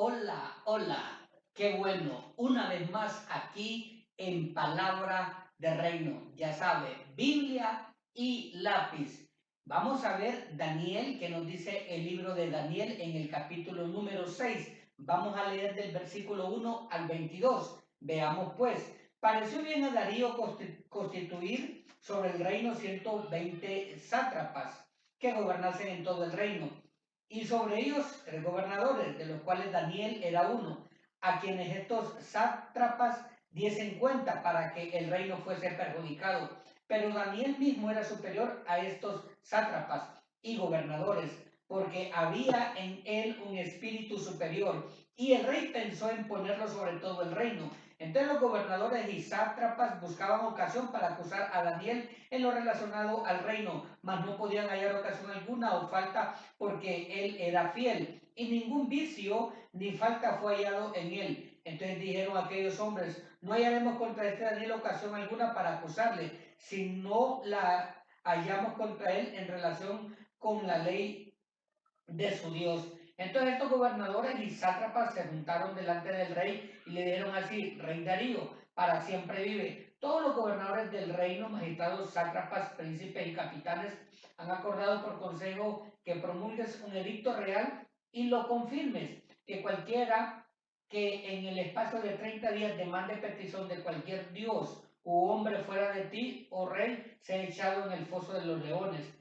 Hola, hola, qué bueno, una vez más aquí en Palabra de Reino. Ya sabe, Biblia y lápiz. Vamos a ver Daniel, que nos dice el libro de Daniel en el capítulo número 6. Vamos a leer del versículo 1 al 22. Veamos pues, pareció bien a Darío constituir sobre el reino 120 sátrapas que gobernasen en todo el reino y sobre ellos tres gobernadores, de los cuales Daniel era uno, a quienes estos sátrapas diesen cuenta para que el reino fuese perjudicado. Pero Daniel mismo era superior a estos sátrapas y gobernadores, porque había en él un espíritu superior, y el rey pensó en ponerlo sobre todo el reino. Entonces los gobernadores y sátrapas buscaban ocasión para acusar a Daniel en lo relacionado al reino, mas no podían hallar ocasión alguna o falta, porque él era fiel y ningún vicio ni falta fue hallado en él. Entonces dijeron aquellos hombres: no hallaremos contra este Daniel ocasión alguna para acusarle, si no la hallamos contra él en relación con la ley de su Dios. Entonces estos gobernadores y sátrapas se juntaron delante del rey y le dijeron así: Rey Darío, para siempre vive. Todos los gobernadores del reino, magistrados, sátrapas, príncipes y capitanes, han acordado por consejo que promulgues un edicto real y lo confirmes, que cualquiera que en el espacio de 30 días demande petición de cualquier dios u hombre fuera de ti, oh rey, sea echado en el foso de los leones.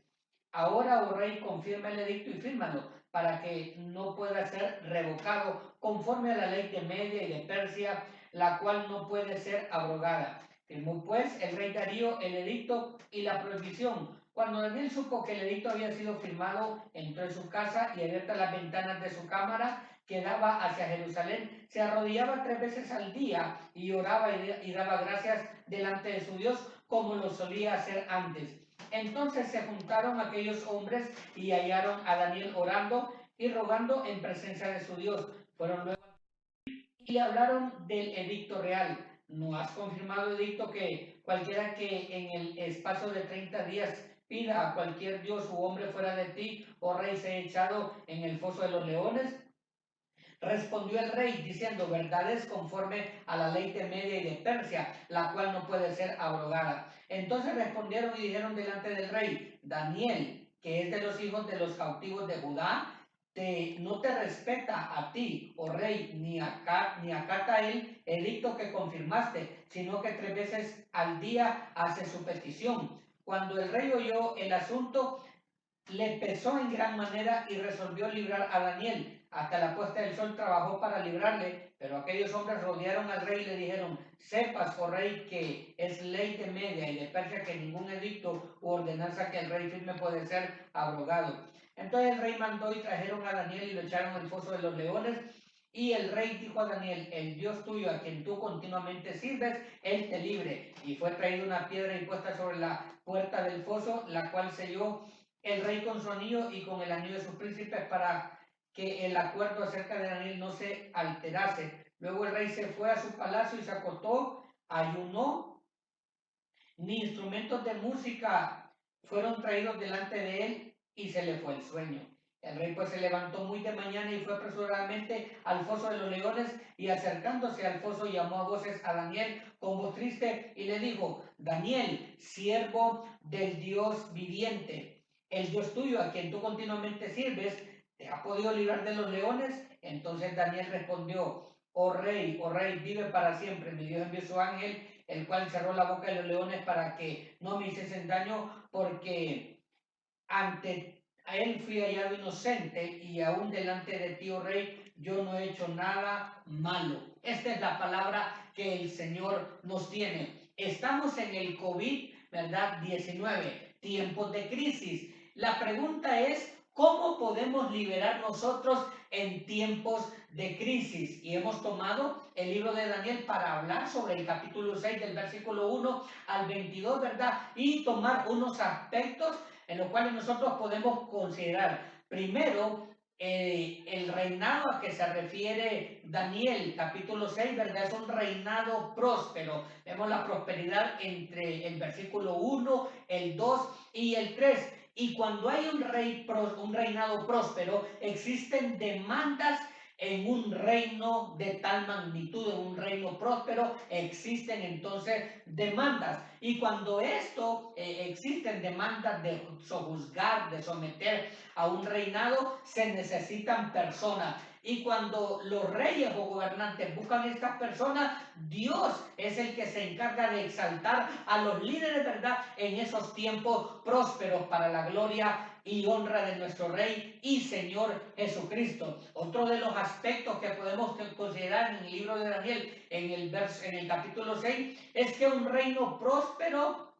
Ahora, oh rey, confirma el edicto y fírmalo, para que no pueda ser revocado conforme a la ley de Media y de Persia, la cual no puede ser abrogada. Firmó pues el rey Darío el edicto y la prohibición. Cuando Daniel supo que el edicto había sido firmado, entró en su casa y abiertas las ventanas de su cámara que daba hacia Jerusalén, se arrodillaba 3 veces al día y oraba y daba gracias delante de su Dios, como lo solía hacer antes. Entonces se juntaron aquellos hombres y hallaron a Daniel orando y rogando en presencia de su Dios. Fueron luego y le hablaron del edicto real. ¿No has confirmado el edicto que cualquiera que en el espacio de 30 días pida a cualquier dios u hombre fuera de ti, oh rey, sea echado en el foso de los leones? Respondió el rey diciendo: verdades conforme a la ley de Media y de Persia, la cual no puede ser abrogada. Entonces respondieron y dijeron delante del rey: Daniel, que es de los hijos de los cautivos de Judá, no te respeta a ti, oh rey, ni acata el edicto que confirmaste, sino que 3 veces al día hace su petición. Cuando el rey oyó el asunto, le pesó en gran manera y resolvió librar a Daniel. Hasta la puesta del sol trabajó para librarle, pero aquellos hombres rodearon al rey y le dijeron: sepas, oh rey, que es ley de Media y de Persia que ningún edicto u ordenanza que el rey firme puede ser abrogado. Entonces el rey mandó y trajeron a Daniel y lo echaron al foso de los leones. Y el rey dijo a Daniel: el Dios tuyo, a quien tú continuamente sirves, él te libre. Y fue traída una piedra y puesta sobre la puerta del foso, la cual selló el rey con su anillo y con el anillo de sus príncipes, para que el acuerdo acerca de Daniel no se alterase. Luego el rey se fue a su palacio y se acostó, ayunó, ni instrumentos de música fueron traídos delante de él, y se le fue el sueño. El rey pues se levantó muy de mañana y fue apresuradamente al foso de los leones, y acercándose al foso llamó a voces a Daniel con voz triste y le dijo: Daniel, siervo del Dios viviente, el Dios tuyo, a quien tú continuamente sirves, ¿te ha podido librar de los leones? Entonces Daniel respondió: oh rey, vive para siempre. Mi Dios envió su ángel, el cual cerró la boca de los leones para que no me hiciesen daño, porque ante él fui hallado inocente, y aún delante de ti, oh rey, yo no he hecho nada malo. Esta es la palabra que el Señor nos tiene. Estamos en el COVID, ¿verdad? 19, tiempos de crisis. La pregunta es: ¿cómo podemos liberar nosotros en tiempos de crisis? Y hemos tomado el libro de Daniel para hablar sobre el capítulo 6 del versículo 1 al 22, ¿verdad? Y tomar unos aspectos en los cuales nosotros podemos considerar. Primero, el reinado a que se refiere Daniel, capítulo 6, ¿verdad? Es un reinado próspero. Vemos la prosperidad entre el versículo 1, el 2 y el 3. Y cuando hay un reinado próspero, existen demandas En un reino de tal magnitud, en un reino próspero, existen entonces demandas. Y cuando esto existen demandas de sojuzgar, de someter a un reinado, se necesitan personas. Y cuando los reyes o gobernantes buscan estas personas, Dios es el que se encarga de exaltar a los líderes, ¿verdad? En esos tiempos prósperos para la gloria y honra de nuestro Rey y Señor Jesucristo. Otro de los aspectos que podemos considerar en el libro de Daniel, en el capítulo 6, es que un reino próspero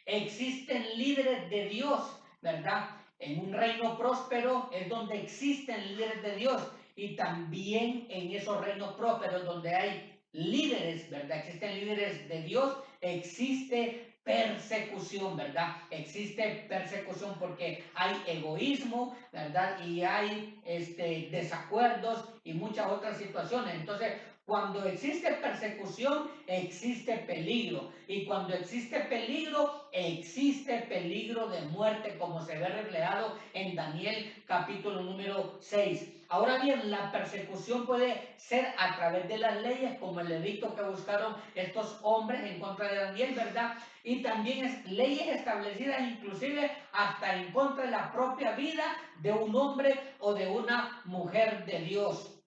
existen líderes de Dios, ¿verdad? En un reino próspero es donde existen líderes de Dios y también en esos reinos prósperos donde hay líderes, ¿verdad? Existen líderes de Dios, existe persecución, ¿verdad? Existe persecución porque hay egoísmo, ¿verdad? Y hay desacuerdos y muchas otras situaciones. Entonces, cuando existe persecución, existe peligro. Y cuando existe peligro de muerte, como se ve reflejado en Daniel capítulo número 6. Ahora bien, la persecución puede ser a través de las leyes, como el edicto que buscaron estos hombres en contra de Daniel, ¿verdad? Y también leyes establecidas inclusive hasta en contra de la propia vida de un hombre o de una mujer de Dios.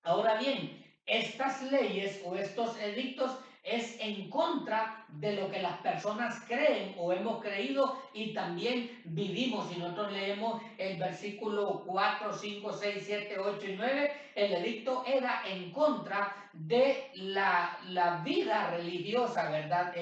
Ahora bien, estas leyes o estos edictos es en contra de lo que las personas creen o hemos creído y también vivimos. Si nosotros leemos el versículo 4, 5, 6, 7, 8 y 9, el edicto era en contra de la vida religiosa, ¿verdad?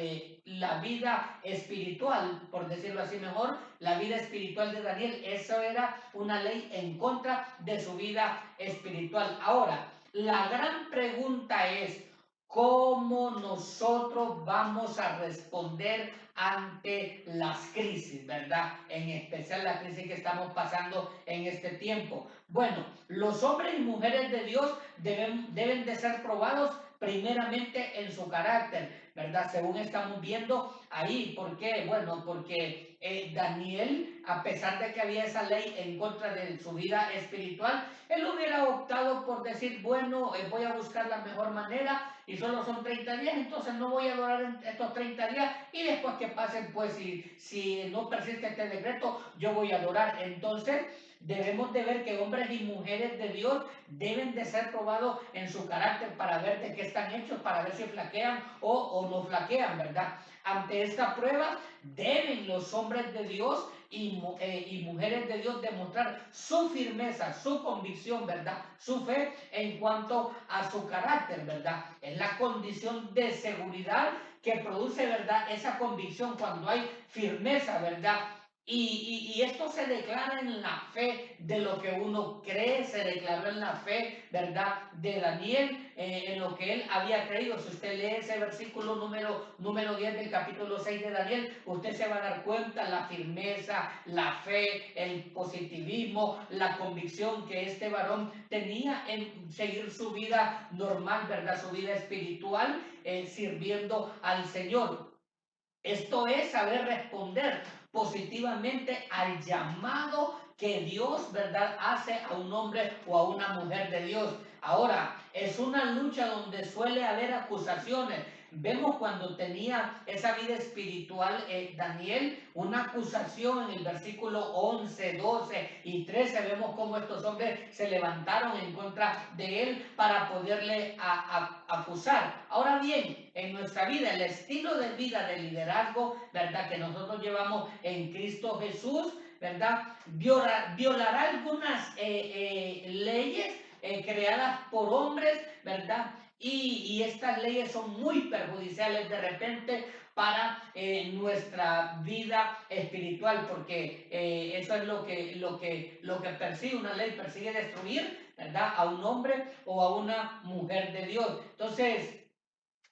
La vida espiritual, por decirlo así mejor, la vida espiritual de Daniel. Eso era una ley en contra de su vida espiritual. Ahora, la gran pregunta es, ¿cómo nosotros vamos a responder ante las crisis, verdad? En especial la crisis que estamos pasando en este tiempo. Bueno, los hombres y mujeres de Dios deben de ser probados primeramente en su carácter, ¿verdad? Según estamos viendo ahí. ¿Por qué? Bueno, porque Daniel, a pesar de que había esa ley en contra de su vida espiritual, él hubiera optado por decir, bueno, voy a buscar la mejor manera y solo son 30 días, entonces no voy a adorar estos 30 días y después que pasen, pues si no persiste este decreto, yo voy a adorar. Entonces, debemos de ver que hombres y mujeres de Dios deben de ser probados en su carácter para ver de qué están hechos, para ver si flaquean o no flaquean, ¿verdad? Ante esta prueba, deben los hombres de Dios y mujeres de Dios demostrar su firmeza, su convicción, ¿verdad? Su fe en cuanto a su carácter, ¿verdad? Es la condición de seguridad que produce, ¿verdad? Esa convicción cuando hay firmeza, ¿verdad? Y esto se declara en la fe de lo que uno cree, se declaró en la fe, ¿verdad? De Daniel, en lo que él había creído. Si usted lee ese versículo número 10 del capítulo 6 de Daniel, usted se va a dar cuenta la firmeza, la fe, el positivismo, la convicción que este varón tenía en seguir su vida normal, ¿verdad? Su vida espiritual, sirviendo al Señor. Esto es saber responder positivamente al llamado que Dios, ¿verdad?, hace a un hombre o a una mujer de Dios. Ahora, es una lucha donde suele haber acusaciones. Vemos cuando tenía esa vida espiritual Daniel, una acusación en el versículo 11, 12 y 13. Vemos cómo estos hombres se levantaron en contra de él para poderle acusar. Ahora bien, en nuestra vida, el estilo de vida de liderazgo, ¿verdad?, que nosotros llevamos en Cristo Jesús, ¿verdad?, violará algunas leyes creadas por hombres, ¿verdad? Y estas leyes son muy perjudiciales de repente para nuestra vida espiritual, porque eso es lo que persigue una ley, persigue destruir, ¿verdad?, a un hombre o a una mujer de Dios. Entonces,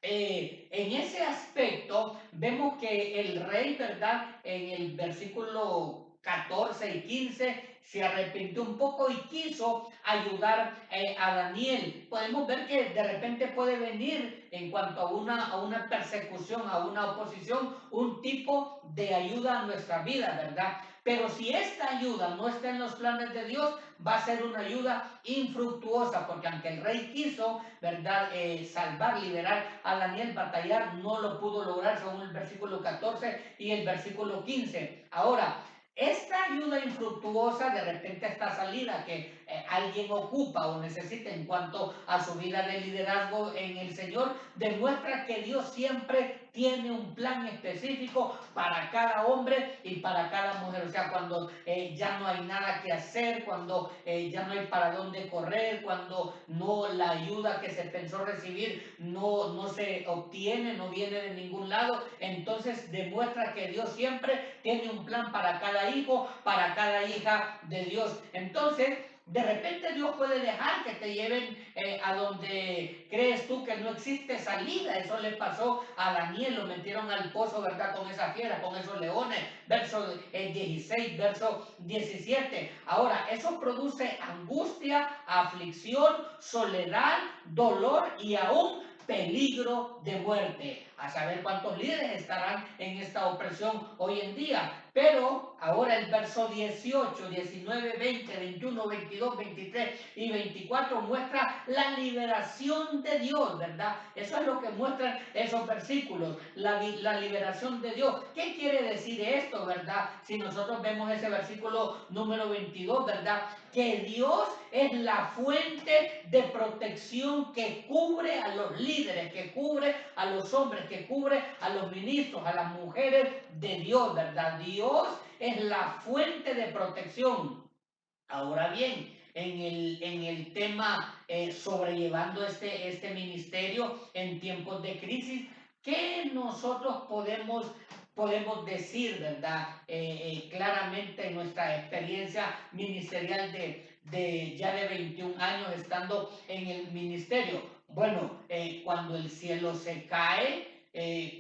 en ese aspecto, vemos que el rey, ¿verdad?, en el versículo 14 y 15, se arrepintió un poco y quiso ayudar a Daniel. Podemos ver que de repente puede venir en cuanto a una persecución, a una oposición, un tipo de ayuda a nuestra vida, ¿verdad? Pero si esta ayuda no está en los planes de Dios, va a ser una ayuda infructuosa, porque aunque el rey quiso, ¿verdad? Salvar, liberar a Daniel, batallar, no lo pudo lograr, según el versículo 14 y el versículo 15. Ahora, esta ayuda infructuosa, de repente esta salida que alguien ocupa o necesita en cuanto a su vida de liderazgo en el Señor, demuestra que Dios siempre tiene un plan específico para cada hombre y para cada mujer. O sea, cuando ya no hay nada que hacer, cuando ya no hay para dónde correr, cuando no la ayuda que se pensó recibir no se obtiene, no viene de ningún lado, entonces demuestra que Dios siempre tiene un plan para cada hijo, para cada hija de Dios. Entonces, de repente Dios puede dejar que te lleven a donde crees tú que no existe salida. Eso le pasó a Daniel, lo metieron al pozo, ¿verdad? Con esa fiera, con esos leones. Verso 16, verso 17. Ahora, eso produce angustia, aflicción, soledad, dolor y aún peligro de muerte. A saber cuántos líderes estarán en esta opresión hoy en día. Pero ahora el verso 18, 19, 20, 21, 22, 23 y 24 muestra la liberación de Dios, ¿verdad? Eso es lo que muestran esos versículos, la liberación de Dios. ¿Qué quiere decir esto, verdad? Si nosotros vemos ese versículo número 22, ¿verdad? Que Dios es la fuente de protección que cubre a los líderes, que cubre a los hombres, que cubre a los ministros, a las mujeres de Dios, ¿verdad? Dios es la fuente de protección. Ahora bien, en el tema sobrellevando este ministerio en tiempos de crisis, ¿qué nosotros podemos decir, verdad? Claramente en nuestra experiencia ministerial ya de 21 años estando en el ministerio. Bueno, cuando el cielo se cae,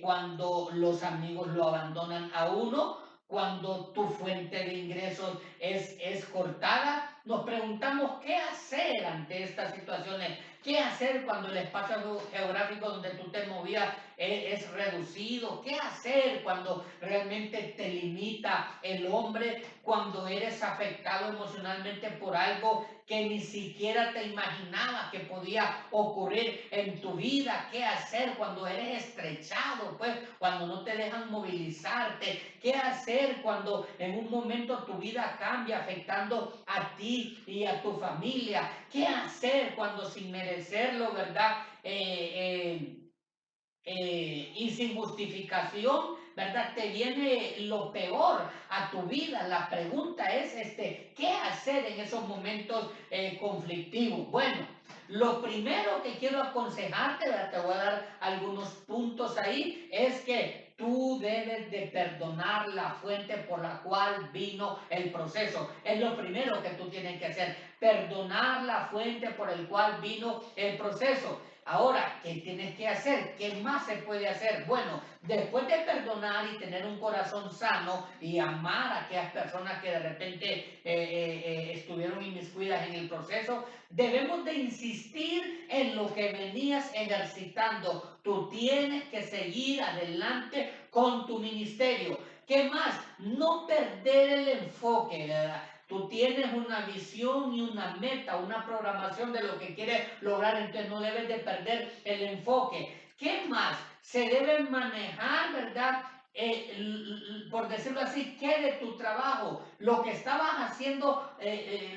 cuando los amigos lo abandonan a uno, cuando tu fuente de ingresos es cortada, nos preguntamos qué hacer ante estas situaciones, qué hacer cuando el espacio geográfico donde tú te movías es reducido, qué hacer cuando realmente te limita el hombre, cuando eres afectado emocionalmente por algo que ni siquiera te imaginabas que podía ocurrir en tu vida, qué hacer cuando eres estrechado, pues cuando no te dejan movilizarte, qué hacer cuando en un momento tu vida cambia afectando a ti y a tu familia, qué hacer cuando sin merecerlo, ¿verdad? Y sin justificación, ¿verdad? Te viene lo peor a tu vida. La pregunta es, ¿qué hacer en esos momentos conflictivos? Bueno, lo primero que quiero aconsejarte, ¿verdad? Te voy a dar algunos puntos ahí, es que tú debes de perdonar la fuente por la cual vino el proceso. Es lo primero que tú tienes que hacer, perdonar la fuente por el cual vino el proceso. Ahora, ¿qué tienes que hacer? ¿Qué más se puede hacer? Bueno, después de perdonar y tener un corazón sano y amar a aquellas personas que de repente estuvieron inmiscuidas en el proceso, debemos de insistir en lo que venías ejercitando. Tú tienes que seguir adelante con tu ministerio. ¿Qué más? No perder el enfoque, ¿verdad? Tú tienes una visión y una meta, una programación de lo que quieres lograr, entonces no debes de perder el enfoque. ¿Qué más? Se debe manejar, ¿verdad? Por decirlo así, ¿qué de tu trabajo? Lo que estabas haciendo,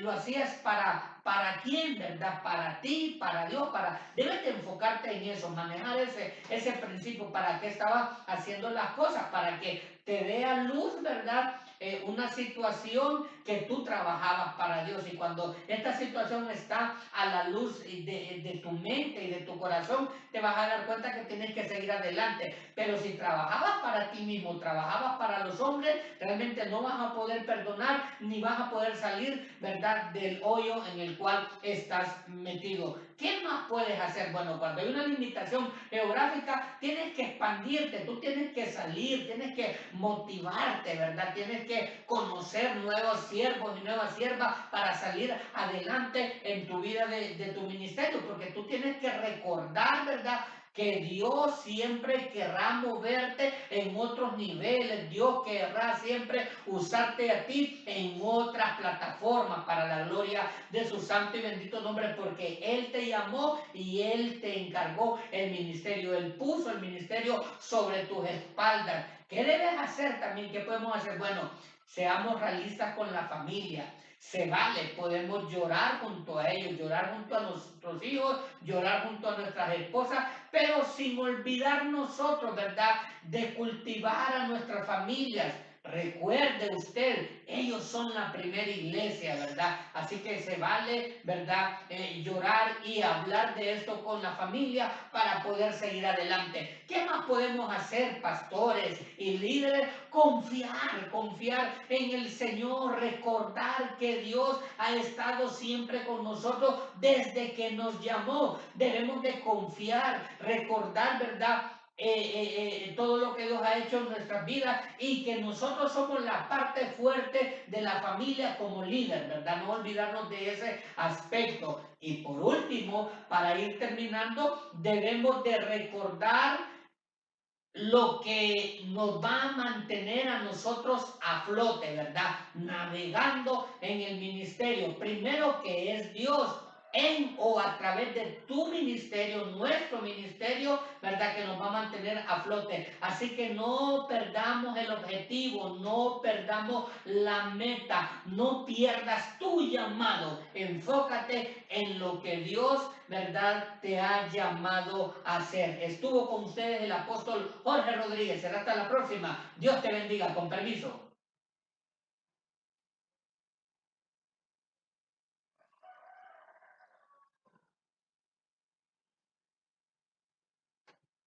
lo hacías para quién, ¿verdad? Para ti, para Dios, debes de enfocarte en eso, manejar ese principio, para qué estabas haciendo las cosas, para que te dé a luz, ¿verdad? Una situación que tú trabajabas para Dios, y cuando esta situación está a la luz de tu mente y de tu corazón, te vas a dar cuenta que tienes que seguir adelante. Pero si trabajabas para ti mismo, trabajabas para los hombres, realmente no vas a poder perdonar ni vas a poder salir, ¿verdad?, del hoyo en el cual estás metido. ¿Qué más puedes hacer? Bueno, cuando hay una limitación geográfica, tienes que expandirte, tú tienes que salir, tienes que motivarte, ¿verdad? Tienes que conocer nuevos siervos y nuevas siervas para salir adelante en tu vida de tu ministerio, porque tú tienes que recordar, ¿verdad?, que Dios siempre querrá moverte en otros niveles. Dios querrá siempre usarte a ti en otras plataformas para la gloria de su santo y bendito nombre, porque Él te llamó y Él te encargó el ministerio. Él puso el ministerio sobre tus espaldas. ¿Qué debes hacer también? ¿Qué podemos hacer? Bueno, seamos realistas con la familia. Se vale, podemos llorar junto a ellos, llorar junto a nuestros hijos, llorar junto a nuestras esposas, pero sin olvidar nosotros, ¿verdad?, de cultivar a nuestras familias. Recuerde usted, ellos son la primera iglesia, ¿verdad? Así que se vale, ¿verdad?, llorar y hablar de esto con la familia para poder seguir adelante. ¿Qué más podemos hacer, pastores y líderes? Confiar en el Señor, recordar que Dios ha estado siempre con nosotros desde que nos llamó. Debemos de confiar, recordar, ¿verdad?, todo lo que Dios ha hecho en nuestras vidas y que nosotros somos la parte fuerte de la familia como líder, ¿verdad? No olvidarnos de ese aspecto. Y por último, para ir terminando, debemos de recordar lo que nos va a mantener a nosotros a flote, ¿verdad? Navegando en el ministerio. Primero, que es Dios en o a través de tu ministerio, nuestro ministerio, ¿verdad?, que nos va a mantener a flote. Así que no perdamos el objetivo, no perdamos la meta, no pierdas tu llamado. Enfócate en lo que Dios, ¿verdad?, te ha llamado a hacer. Estuvo con ustedes el apóstol Jorge Rodríguez. Será hasta la próxima. Dios te bendiga. Con permiso.